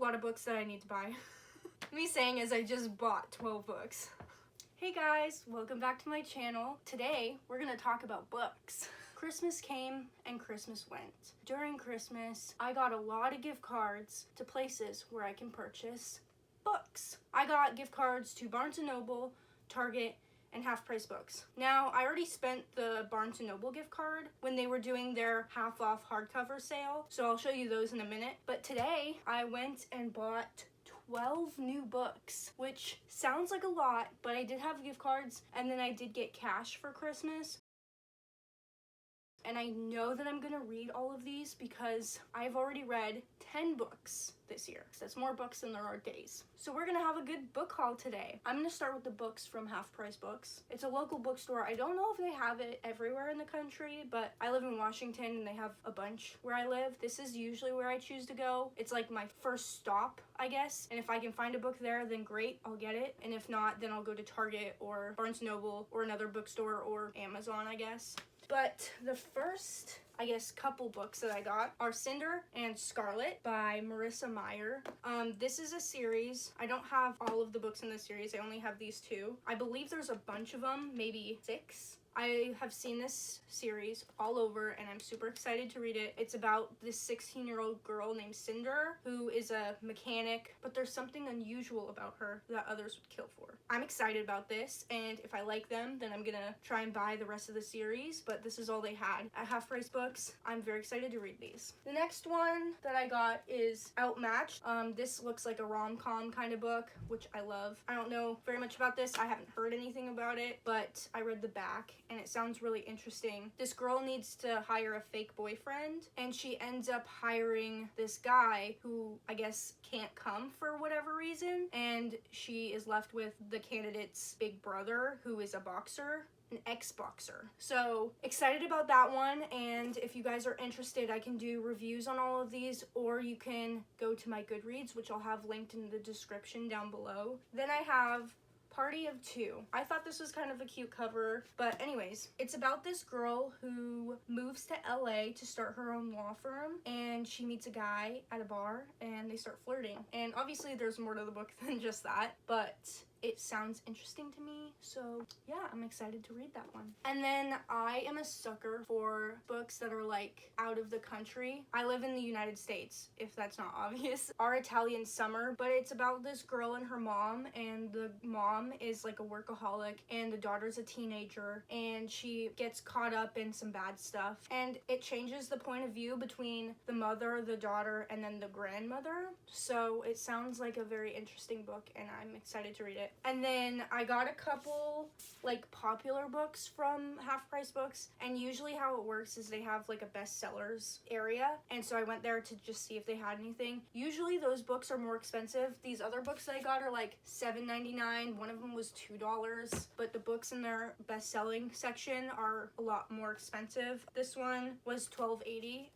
lot of books that I need to buy. Me saying as I just bought 12 books. Hey guys, welcome back to my channel. Today, we're gonna talk about books. Christmas came and Christmas went. During Christmas, I got a lot of gift cards to places where I can purchase books. I got gift cards to Barnes & Noble, Target, and Half Price Books. Now, I already spent the Barnes & Noble gift card when they were doing their half off hardcover sale, so I'll show you those in a minute. But today, I went and bought 12 new books, which sounds like a lot, but I did have gift cards, and then I did get cash for Christmas. And I know that I'm gonna read all of these because I've already read 10 books this year. So that's more books than there are days. So we're gonna have a good book haul today. I'm gonna start with the books from Half Price Books. It's a local bookstore. I don't know if they have it everywhere in the country, but I live in Washington and they have a bunch where I live. This is usually where I choose to go. It's like my first stop, I guess. And if I can find a book there, then great, I'll get it. And if not, then I'll go to Target or Barnes & Noble or another bookstore or Amazon, I guess. But the first, I guess, couple books that I got are Cinder and Scarlet by Marissa Meyer. This is a series. I don't have all of the books in the series. I only have these two. I believe there's a bunch of them, maybe 6. I have seen this series all over and I'm super excited to read it. It's about this 16-year-old girl named Cinder who is a mechanic, but there's something unusual about her that others would kill for. I'm excited about this, and if I like them, then I'm gonna try and buy the rest of the series, but this is all they had at Half Price Books. I'm very excited to read these. The next one that I got is Outmatched. This looks like a rom-com kind of book, which I love. I don't know very much about this. I haven't heard anything about it, but I read the back and it sounds really interesting. This girl needs to hire a fake boyfriend, and she ends up hiring this guy who I guess can't come for whatever reason, and she is left with the candidate's big brother who is a boxer, an ex-boxer. So excited about that one, and if you guys are interested, I can do reviews on all of these, or you can go to my Goodreads, which I'll have linked in the description down below. Then I have Party of Two. I thought this was kind of a cute cover, but anyways, it's about this girl who moves to LA to start her own law firm, and she meets a guy at a bar and they start flirting. And obviously there's more to the book than just that, but it sounds interesting to me, so yeah, I'm excited to read that one. And then I am a sucker for books that are like out of the country. I live in the United States, if that's not obvious. Our Italian Summer, but it's about this girl and her mom, and the mom is like a workaholic and the daughter's a teenager, and she gets caught up in some bad stuff, and it changes the point of view between the mother, the daughter, and then the grandmother. So it sounds like a very interesting book and I'm excited to read it. And then I got a couple like popular books from Half Price Books, and usually how it works is they have like a bestsellers area, and so I went there to just see if they had anything. Usually those books are more expensive. These other books that I got are like $7.99. One of them was $2, but the books in their best-selling section are a lot more expensive. This one was $12.80,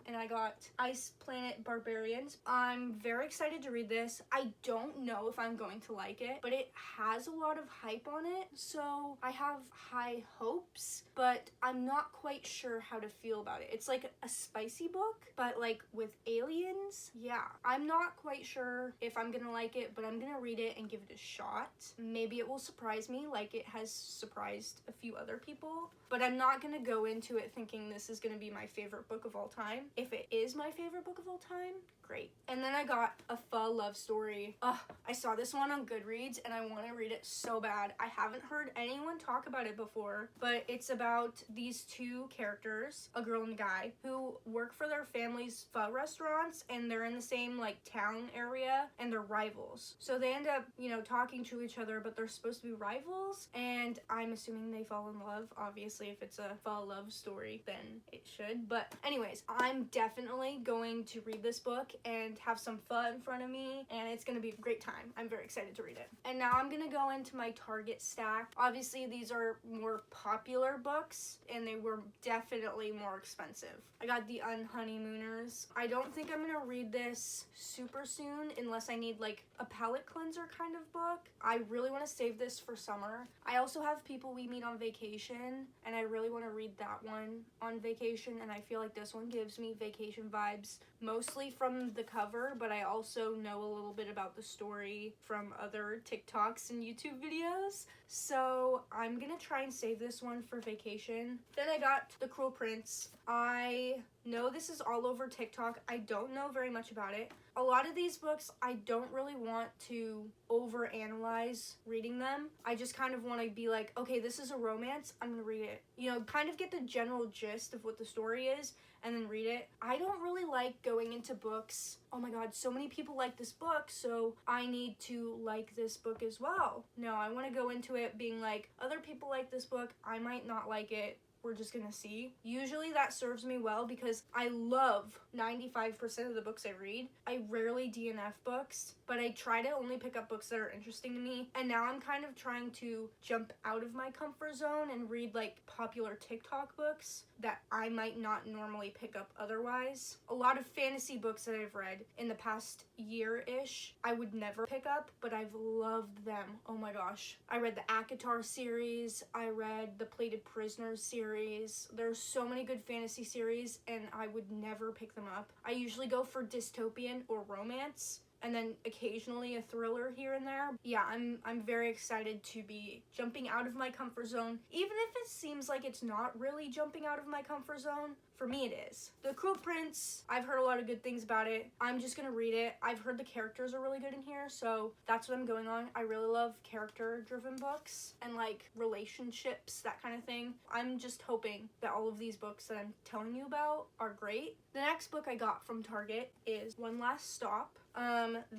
and I got Ice Planet Barbarians. I'm very excited to read this. I don't know if I'm going to like it, but it has a lot of hype on it, so I have high hopes, but I'm not quite sure how to feel about it. It's like a spicy book, but like with aliens. Yeah, I'm not quite sure if I'm gonna like it, but I'm gonna read it and give it a shot. Maybe it will surprise me like it has surprised a few other people, but I'm not gonna go into it thinking this is gonna be my favorite book of all time. If it is my favorite book of all time, great. And then I got A Pho Love Story. I saw this one on Goodreads and I want to read it so bad. I haven't heard anyone talk about it before, but it's about these two characters, a girl and a guy, who work for their family's pho restaurants, and they're in the same like town area, and they're rivals. So they end up, you know, talking to each other, but they're supposed to be rivals, and I'm assuming they fall in love. Obviously, if it's a pho love story, then it should. But anyways, I'm definitely going to read this book and have some pho in front of me, and it's gonna be a great time. I'm very excited to read it. And now I'm gonna go into my Target stack. Obviously, these are more popular books, and they were definitely more expensive. I got The Unhoneymooners. I don't think I'm gonna read this super soon unless I need like a palate cleanser kind of book. I really want to save this for summer. I also have People We Meet on Vacation, and I really want to read that one on vacation, and I feel like this one gives me vacation vibes, mostly from the cover, but I also know a little bit about the story from other TikToks and YouTube videos. So I'm gonna try and save this one for vacation. Then I got The Cruel Prince. I know this is all over TikTok. I don't know very much about it. A lot of these books, I don't really want to overanalyze reading them. I just kind of want to be like, okay, this is a romance, I'm gonna read it. You know, kind of get the general gist of what the story is and then read it. I don't really like going into books, oh my god, so many people like this book, so I need to like this book as well. No, I want to go into it being like, other people like this book, I might not like it. We're just gonna see. Usually that serves me well because I love 95% of the books I read. I rarely DNF books, but I try to only pick up books that are interesting to me. And now I'm kind of trying to jump out of my comfort zone and read like popular TikTok books that I might not normally pick up otherwise. A lot of fantasy books that I've read in the past year-ish, I would never pick up, but I've loved them. Oh my gosh. I read the ACOTAR series. I read the Plated Prisoners series. There's so many good fantasy series, and I would never pick them up. I usually go for dystopian or romance, and then occasionally a thriller here and there. Yeah, I'm very excited to be jumping out of my comfort zone, even if it seems like it's not really jumping out of my comfort zone. For me, it is. The Cruel Prince, I've heard a lot of good things about it. I'm just gonna read it. I've heard the characters are really good in here, so that's what I'm going on. I really love character-driven books and like relationships, that kind of thing. I'm just hoping that all of these books that I'm telling you about are great. The next book I got from Target is One Last Stop.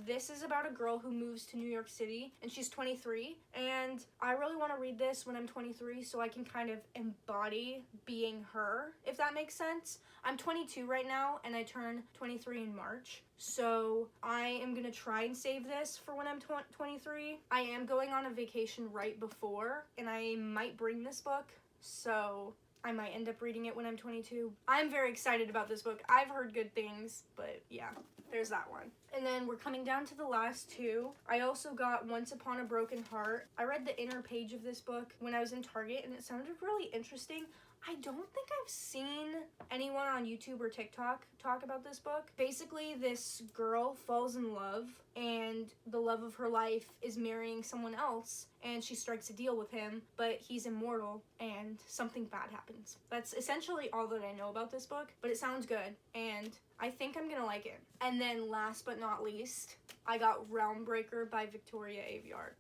This is about a girl who moves to New York City, and she's 23, and I really want to read this when I'm 23 so I can kind of embody being her, if that makes sense. I'm 22 right now, and I turn 23 in March, so I am gonna try and save this for when I'm 23. I am going on a vacation right before, and I might bring this book, so I might end up reading it when I'm 22. I'm very excited about this book. I've heard good things, but yeah, there's that one. And then we're coming down to the last two. I also got Once Upon a Broken Heart. I read the inner page of this book when I was in Target, and it sounded really interesting. I don't think I've seen anyone on YouTube or TikTok talk about this book. Basically, this girl falls in love, and the love of her life is marrying someone else, and she strikes a deal with him, but he's immortal, and something bad happens. That's essentially all that I know about this book, but it sounds good, and I think I'm gonna like it. And then last but not least, I got Realmbreaker by Victoria Aveyard.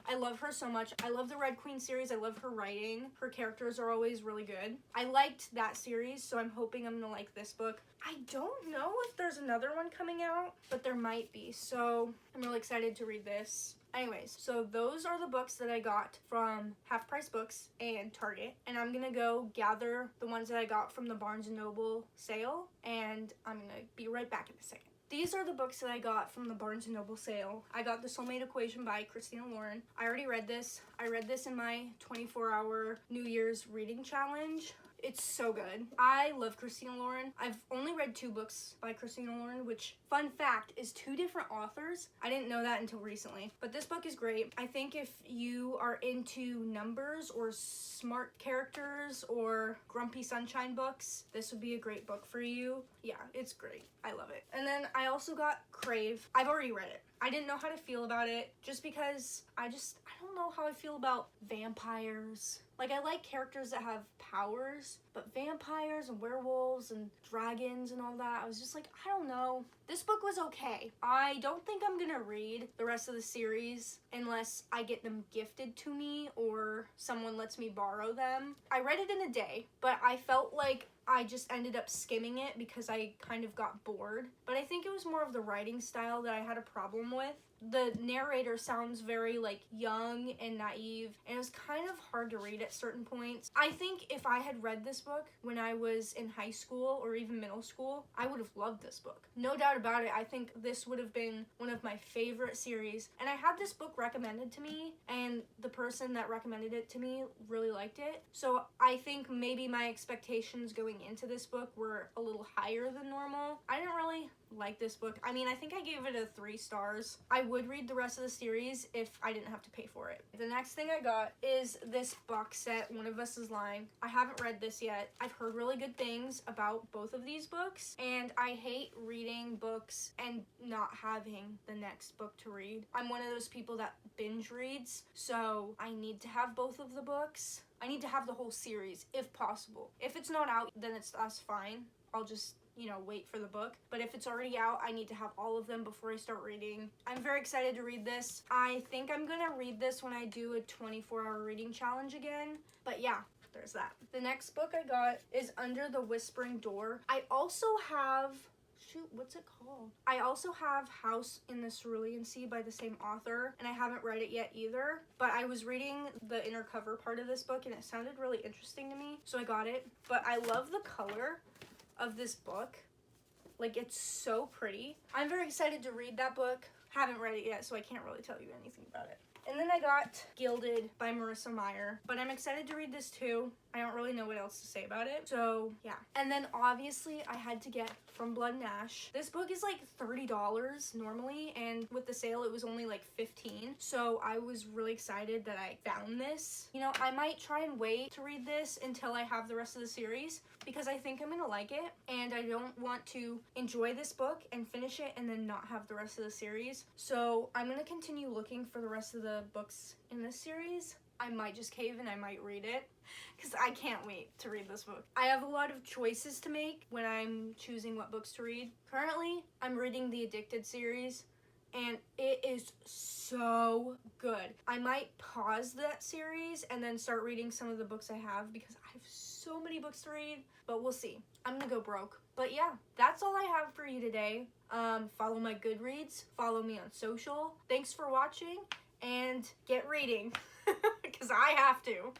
I love her so much. I love the Red Queen series. I love her writing. Her characters are always really good. I liked that series, so I'm hoping I'm gonna like this book. I don't know if there's another one coming out, but there might be, so I'm really excited to read this. Anyways, so those are the books that I got from Half Price Books and Target, and I'm gonna go gather the ones that I got from the Barnes & Noble sale, and I'm gonna be right back in a second. These are the books that I got from the Barnes & Noble sale. I got The Soulmate Equation by Christina Lauren. I already read this. I read this in my 24-hour New Year's reading challenge. It's so good. I love Christina Lauren. I've only read 2 books by Christina Lauren, which, fun fact, is 2 different authors. I didn't know that until recently. But this book is great. I think if you are into numbers or smart characters or Grumpy Sunshine books, this would be a great book for you. Yeah, it's great. I love it. And then I also got Crave. I've already read it. I didn't know how to feel about it just because I don't know how I feel about vampires. Like, I like characters that have powers, but vampires and werewolves and dragons and all that, I was just like, I don't know. This book was okay. I don't think I'm gonna read the rest of the series unless I get them gifted to me or someone lets me borrow them. I read it in a day, but I felt like I just ended up skimming it because I kind of got bored. But I think it was more of the writing style that I had a problem with. The narrator sounds very like young and naive, and it was kind of hard to read at certain points. I think if I had read this book when I was in high school or even middle school, I would have loved this book. No doubt about it. I think this would have been one of my favorite series. And I had this book recommended to me, and the person that recommended it to me really liked it. So I think maybe my expectations going into this book were a little higher than normal. I didn't really like this book. I mean, I think I gave it a 3 stars. I would read the rest of the series if I didn't have to pay for it. The next thing I got is this box set, One of Us is Lying. I haven't read this yet. I've heard really good things about both of these books, and I hate reading books and not having the next book to read. I'm one of those people that binge reads, so I need to have both of the books. I need to have the whole series if possible. If it's not out, then that's fine. I'll just wait for the book. But if it's already out, I need to have all of them before I start reading. I'm very excited to read this. I think I'm gonna read this when I do a 24-hour reading challenge again. But yeah, there's that. The next book I got is Under the Whispering Door. I also have, what's it called? I also have House in the Cerulean Sea by the same author, and I haven't read it yet either. But I was reading the inner cover part of this book, and it sounded really interesting to me, so I got it. But I love the color of this book. Like, it's so pretty. I'm very excited to read that book. Haven't read it yet, so I can't really tell you anything about it. And then I got Gilded by Marissa Meyer, but I'm excited to read this too. I don't really know what else to say about it, so yeah. And then obviously I had to get From Blood and Ash. This book is like $30 normally, and with the sale it was only like $15. So I was really excited that I found this. I might try and wait to read this until I have the rest of the series, because I think I'm gonna like it, and I don't want to enjoy this book and finish it and then not have the rest of the series. So I'm gonna continue looking for the rest of the books in this series. I might just cave and I might read it, because I can't wait to read this book. I have a lot of choices to make when I'm choosing what books to read. Currently, I'm reading the Addicted series, and it is so good. I might pause that series and then start reading some of the books I have, because I have so many books to read, but we'll see. I'm gonna go broke. But yeah, that's all I have for you today. Follow my Goodreads, follow me on social. Thanks for watching, and get reading, because I have to.